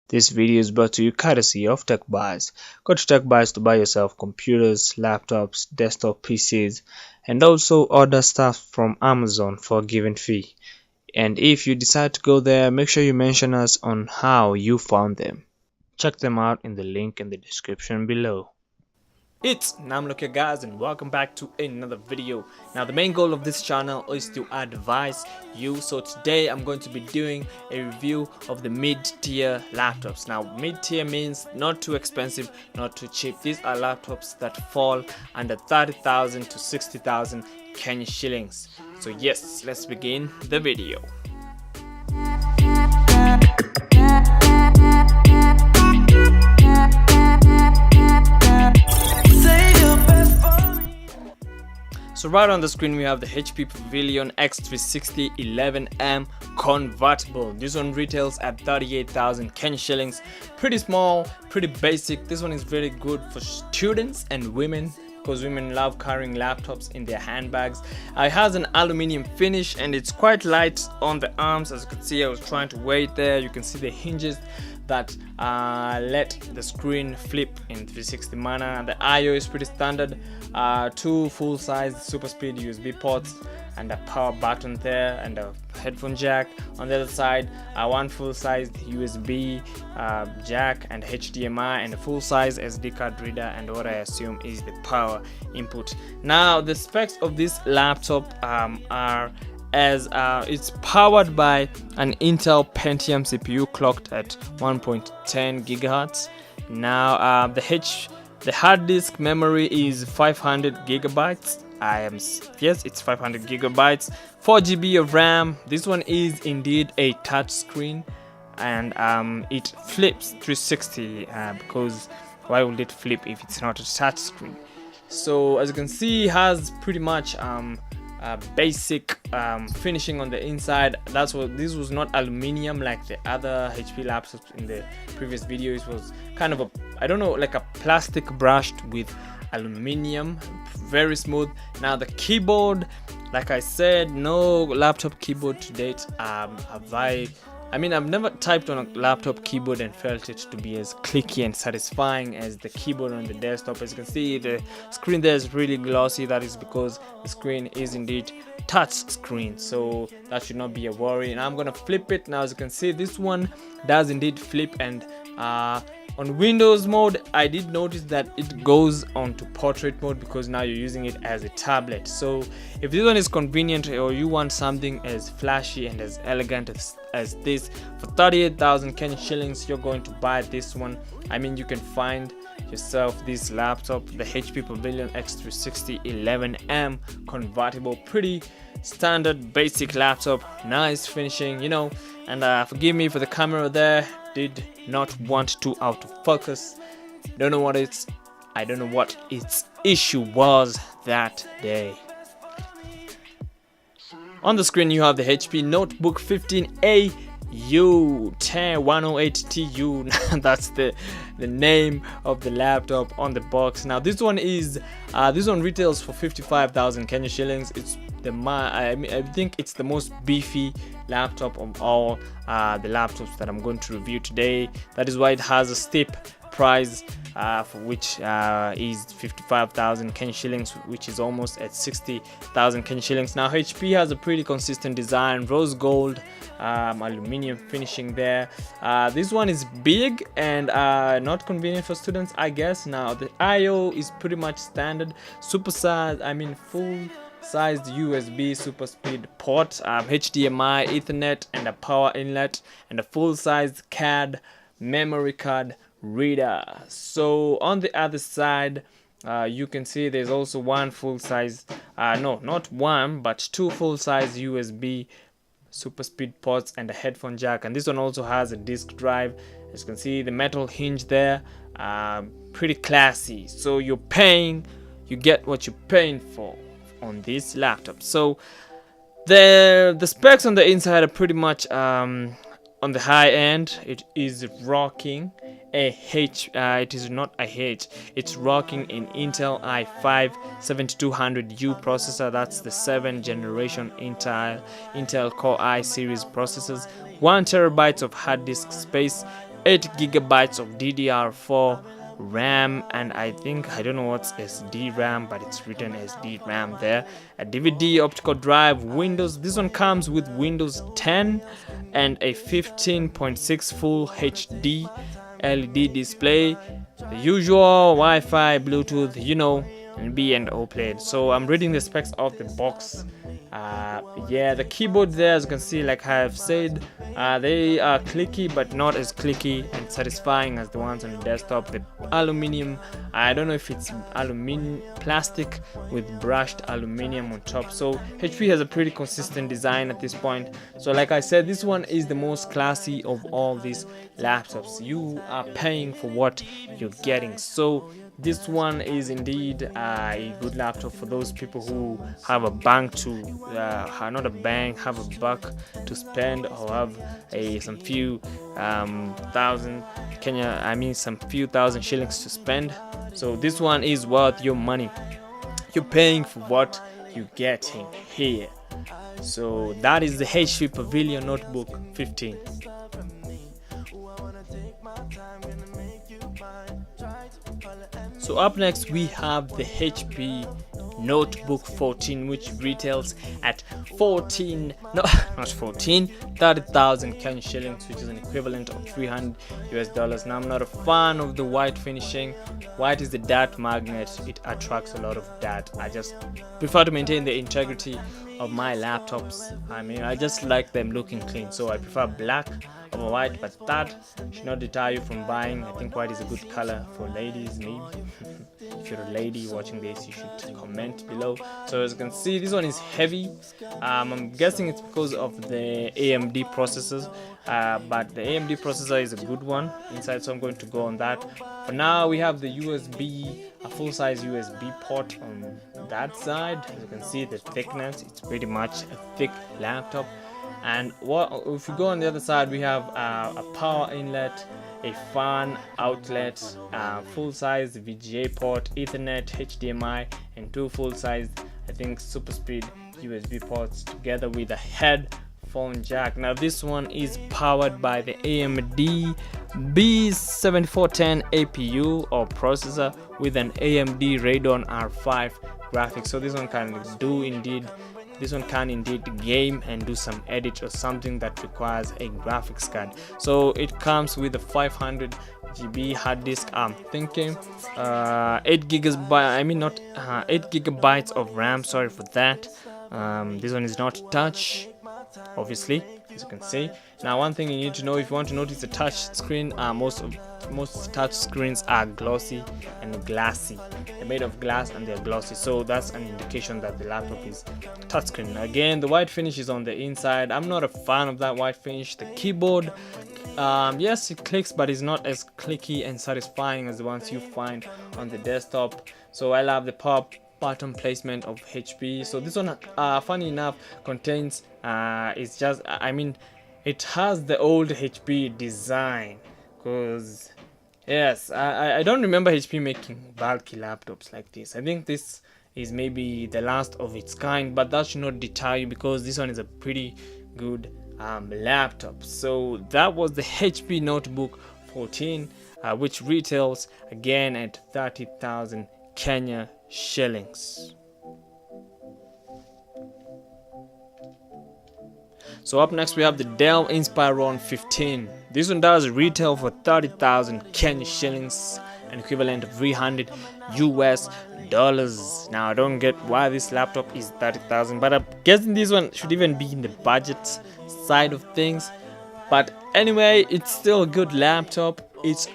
This video is brought to you courtesy of techbuyz. Go to techbuyz to buy yourself computers, laptops, desktop PCs, and also order stuff from Amazon for a given fee. And if you decide to go there, make sure you mention us on how you found them. Check them out in the link in the description below. It's Namlook guys, and welcome back to another video. Now the main goal of this channel is to advise you. So today I'm going to be doing a review of the mid-tier laptops. Now mid-tier means not too expensive, not too cheap. These are laptops that fall under 30,000 to 60,000 Kenya shillings. So yes, let's begin the video. So right on the screen we have the HP Pavilion X360 11M convertible. This one retails at 38,000 Kenya shillings. Pretty small, pretty basic. This one is very good for students and women, because women love carrying laptops in their handbags. It has an aluminium finish and it's quite light on the arms. As you can see, I was trying to weigh it there. You can see the hinges that let the screen flip in 360 manner. The I/O is pretty standard. Two full-size super speed USB ports and a power button there, and a headphone jack on the other side. One full-size USB jack and HDMI, and a full-size SD card reader, and what I assume is the power input. Now the specs of this laptop are as it's powered by an Intel Pentium CPU clocked at 1.10 gigahertz. Now the hard disk memory is 500 gigabytes. Yes, it's 500 gigabytes. 4 GB of RAM. This one is indeed a touch screen, and it flips 360 because why would it flip if it's not a touch screen? So as you can see, it has pretty much basic finishing on the inside. This was not aluminium like the other HP laptops in the previous video. It was kind of like a plastic brushed with aluminium, very smooth. Now the keyboard, like I said, no laptop keyboard to date. I've never typed on a laptop keyboard and felt it to be as clicky and satisfying as the keyboard on the desktop. As you can see, the screen there is really glossy. That is because the screen is indeed touch screen, so that should not be a worry. And I'm gonna flip it now. As you can see, this one does indeed flip, and on Windows mode, I did notice that it goes onto portrait mode because now you're using it as a tablet. So if this one is convenient, or you want something as flashy and as elegant as this for 38,000 Kenya shillings, you're going to buy this one. You can find yourself this laptop, the HP Pavilion X360 11M convertible. Pretty standard basic laptop, nice finishing, and forgive me for the camera there, did not want to out of focus. I don't know what its issue was that day. On the screen you have the HP Notebook 15A U10108TU. That's the name of the laptop on the box. Now this one retails for 55,000 Kenya shillings. It's I think it's the most beefy laptop of all the laptops that I'm going to review today. That is why it has a steep price, for which is 55,000 Kenya shillings, which is almost at 60,000 Kenya shillings. Now HP has a pretty consistent design, rose gold, aluminium finishing there. This one is big and not convenient for students, I guess. Now the I/O is pretty much standard, full sized USB super speed port, HDMI, Ethernet, and a power inlet, and a full sized CAD memory card reader. So on the other side, you can see there's also one full size, not one but two full size USB super speed ports and a headphone jack, and this one also has a disk drive. As you can see, the metal hinge there, pretty classy. So you get what you're paying for on this laptop. So the specs on the inside are pretty much on the high end. It is rocking it's rocking an Intel i5 7200U processor. That's the 7th generation Intel Core i series processors. 1 terabyte of hard disk space, 8 GB of DDR4 RAM, and I don't know what's SD RAM, but it's written SD RAM there. A DVD optical drive, Windows. This one comes with Windows 10 and a 15.6 full HD LED display, the usual Wi-Fi, Bluetooth, and B and O played. So I'm reading the specs of the box. Yeah, the keyboard there, as you can see, like I have said, they are clicky, but not as clicky and satisfying as the ones on the desktop. The aluminium, I don't know if it's aluminium plastic with brushed aluminium on top. So HP has a pretty consistent design at this point. So like I said, this one is the most classy of all these laptops. You are paying for what you're getting. So this one is indeed a good laptop for those people who have a bank to not a bank, have a buck to spend, or have some few thousand some few thousand shillings to spend. So this one is worth your money. You're paying for what you're getting here. So that is the HP Pavilion Notebook 15. So up next we have the HP Notebook 14, which retails at 30,000 Kenyan shillings, which is an equivalent of $300. Now I'm not a fan of the white finishing. White is the dirt magnet, it attracts a lot of dirt. I just prefer to maintain the integrity of my laptops. I just like them looking clean, so I prefer black over white, but that should not deter you from buying. I think white is a good color for ladies, maybe. If you're a lady watching this, you should comment below. So as you can see, this one is heavy. I'm guessing it's because of the AMD processors, but the AMD processor is a good one inside, so I'm going to go on that. For now, we have the a full-size USB port on that side. As you can see, the thickness, it's pretty much a thick laptop. And if you go on the other side, we have a power inlet, a fan outlet, full-size VGA port, Ethernet, HDMI, and two full-size, super speed USB ports, together with a headphone jack. Now this one is powered by the AMD B7410 APU or processor with an AMD Radeon R5 graphics. So this one can indeed game and do some edit or something that requires a graphics card. So it comes with a 500 GB hard disk. I'm thinking 8 gigabytes of RAM. Sorry for that. This one is not touch, obviously, as you can see. Now one thing you need to know, if you want to notice the touch screen, most touch screens are glossy and glassy. They're made of glass and they're glossy, so that's an indication that the laptop is touchscreen. Again, the white finish is on the inside. I'm not a fan of that white finish. The keyboard, yes, it clicks, but it's not as clicky and satisfying as the ones you find on the desktop. So I love the power button placement of HP. So this one, funny enough, contains it has the old HP design, because yes, I don't remember HP making bulky laptops like this. I think this is maybe the last of its kind, but that should not deter you, because this one is a pretty good laptop. So that was the HP Notebook 14, which retails again at 30,000 Kenya shillings. So up next we have the Dell Inspiron 15. This one does retail for 30,000 Kenya shillings, an equivalent of $300 US. Now I don't get why this laptop is 30,000, but I'm guessing this one should even be in the budget side of things. But anyway, it's still a good laptop. It's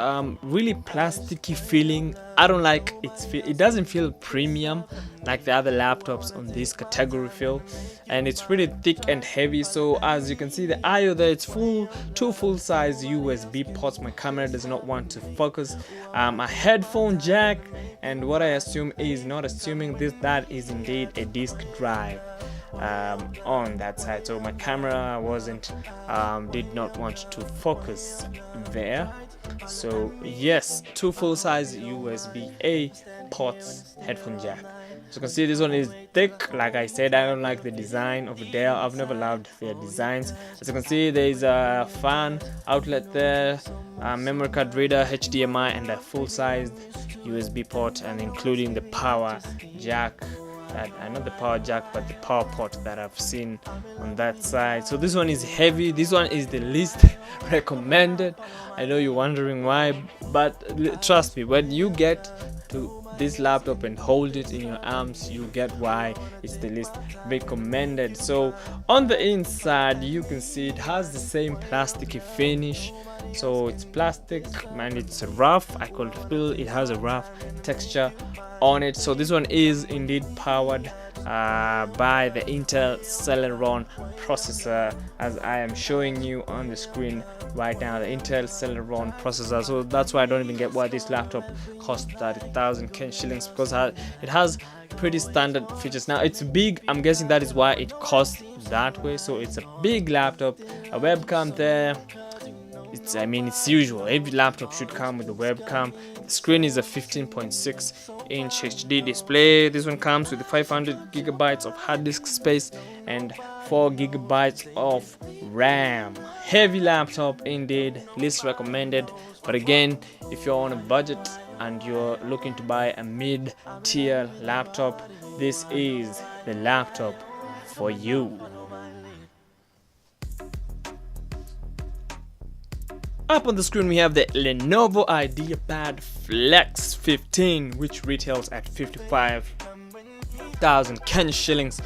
really plasticky feeling. I don't like it doesn't feel premium like the other laptops on this category feel, and it's pretty thick and heavy. So as you can see, the IO there, it's two full-size USB ports. My camera does not want to focus. A headphone jack, and what I assume is not assuming that is indeed a disk drive on that side. So my camera did not want to focus there. So yes, two full-size USB-A ports, headphone jack. So you can see this one is thick. Like I said, I don't like the design of Dell. I've never loved their designs. As you can see, there is a fan outlet there, a memory card reader, HDMI, and a full-sized USB port, and including the power jack. Not the power jack, but the power port that I've seen on that side. So this one is heavy. This one is the least recommended. I know you're wondering why, but trust me, when you get to this laptop and hold it in your arms, you get why it's the least recommended. So on the inside, you can see it has the same plasticky finish. So it's plastic and it's rough. I could feel it has a rough texture on it. So this one is indeed powered by the Intel Celeron processor, as I am showing you on the screen right now, the Intel Celeron processor. So that's why I don't even get why this laptop costs 30,000 Kenyan shillings, because it has pretty standard features. Now it's big, I'm guessing that is why it costs that way. So it's a big laptop, a webcam there. It's usual. Every laptop should come with a webcam. The screen is a 15.6 inch HD display. This one comes with 500 gigabytes of hard disk space and 4 gigabytes of RAM. Heavy laptop indeed, least recommended. But again, if you're on a budget and you're looking to buy a mid-tier laptop, this is the laptop for you. Up on the screen we have the Lenovo IdeaPad Flex 15, which retails at 55,000 Kenyan shillings.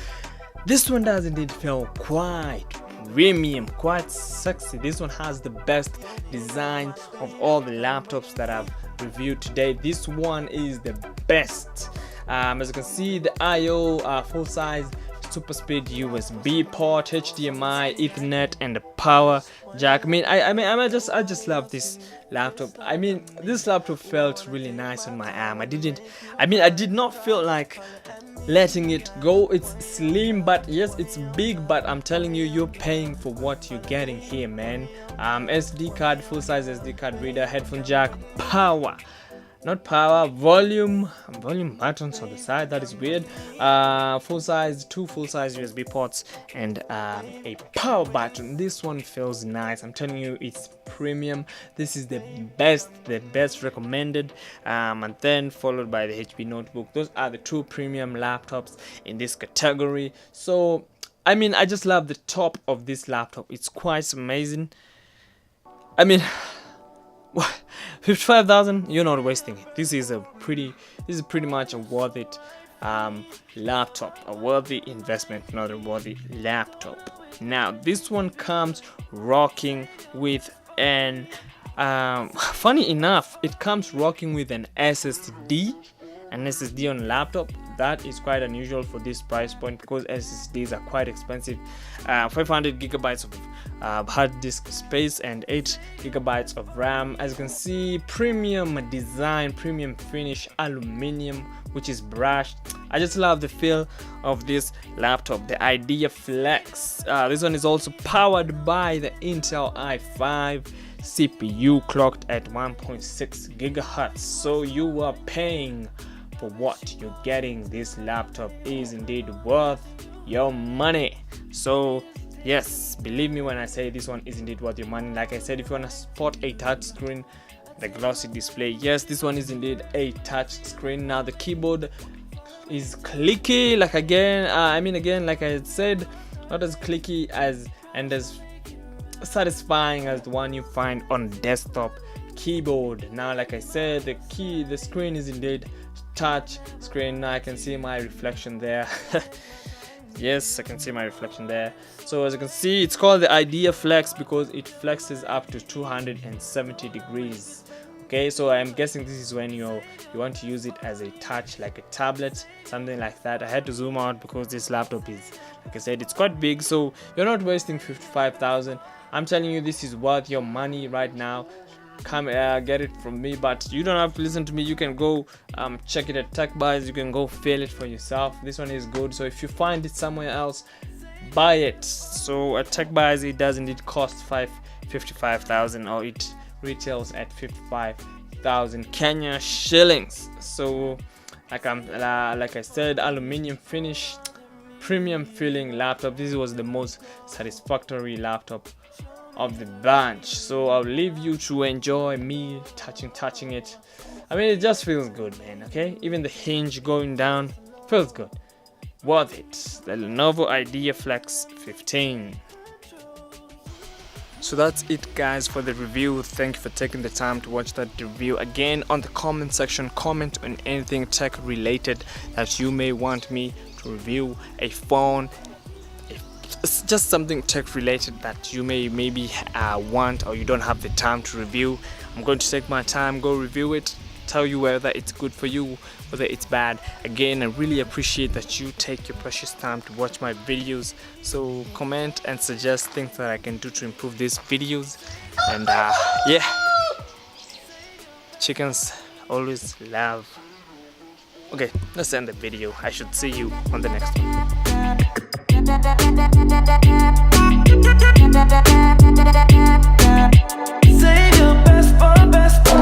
This one does indeed feel quite premium, quite sexy. This one has the best design of all the laptops that I've reviewed today. This one is the best. As you can see, the I/O full-size super speed USB port, HDMI, Ethernet, and the power jack. I just love this laptop. This laptop felt really nice on my arm. I did not feel like letting it go. It's slim, but yes, it's big, but I'm telling you, you're paying for what you're getting here, man. SD card, full-size SD card reader, headphone jack, volume buttons on the side. That is weird. Two full-size USB ports, and a power button. This one feels nice. I'm telling you, it's premium. This is the best recommended, and then followed by the HP Notebook. Those are the two premium laptops in this category. So I just love the top of this laptop. It's quite amazing. 55,000, you're not wasting it. This is pretty much a worth it laptop, a worthy investment, not a worthy laptop. Now this one comes rocking with an funny enough, it comes rocking with an SSD on laptop. That is quite unusual for this price point, because SSDs are quite expensive. 500 gigabytes of hard disk space and 8 gigabytes of RAM. As you can see, premium design, premium finish, aluminium, which is brushed. I just love the feel of this laptop, the Idea Flex. This one is also powered by the Intel i5 CPU, clocked at 1.6 gigahertz. So you are paying for what you're getting. This laptop is indeed worth your money. So yes, believe me when I say this one is indeed worth your money. Like I said, if you want to spot a touch screen, the glossy display, yes, this one is indeed a touch screen. Now the keyboard is clicky, like I said, not as clicky as satisfying as the one you find on desktop keyboard. Now, like I said, the screen is indeed touch screen. Now I can see my reflection there. Yes, I can see my reflection there. So as you can see, it's called the Idea Flex because it flexes up to 270 degrees. Okay, so I'm guessing this is when you want to use it as a touch, like a tablet, something like that. I had to zoom out because this laptop is, like I said, it's quite big, so you're not wasting 55,000. I'm telling you, this is worth your money right now. Come get it from me, but you don't have to listen to me. You can go check it at techbuyz. You can go feel it for yourself. This one is good, so if you find it somewhere else, buy it. So at techbuyz, it does indeed cost 55,000, or it retails at 55,000 Kenya shillings. So Like I said, aluminium finish, premium feeling laptop. This was the most satisfactory laptop of the bunch, so I'll leave you to enjoy me touching it. I mean, it just feels good, man. Okay, even the hinge going down feels good. Worth it. The Lenovo Idea Flex 15. So that's it, guys, for the review. Thank you for taking the time to watch that review. Again, on the comment section, comment on anything tech related that you may want me to review. A phone, it's just something tech related that you may maybe want or you don't have the time to review. I'm going to take my time, go review it, tell you whether it's good for you, whether it's bad. Again, I really appreciate that you take your precious time to watch my videos. So comment and suggest things that I can do to improve these videos. And yeah, chickens always love. Okay, let's end the video. I should see you on the next one. Save your best for best.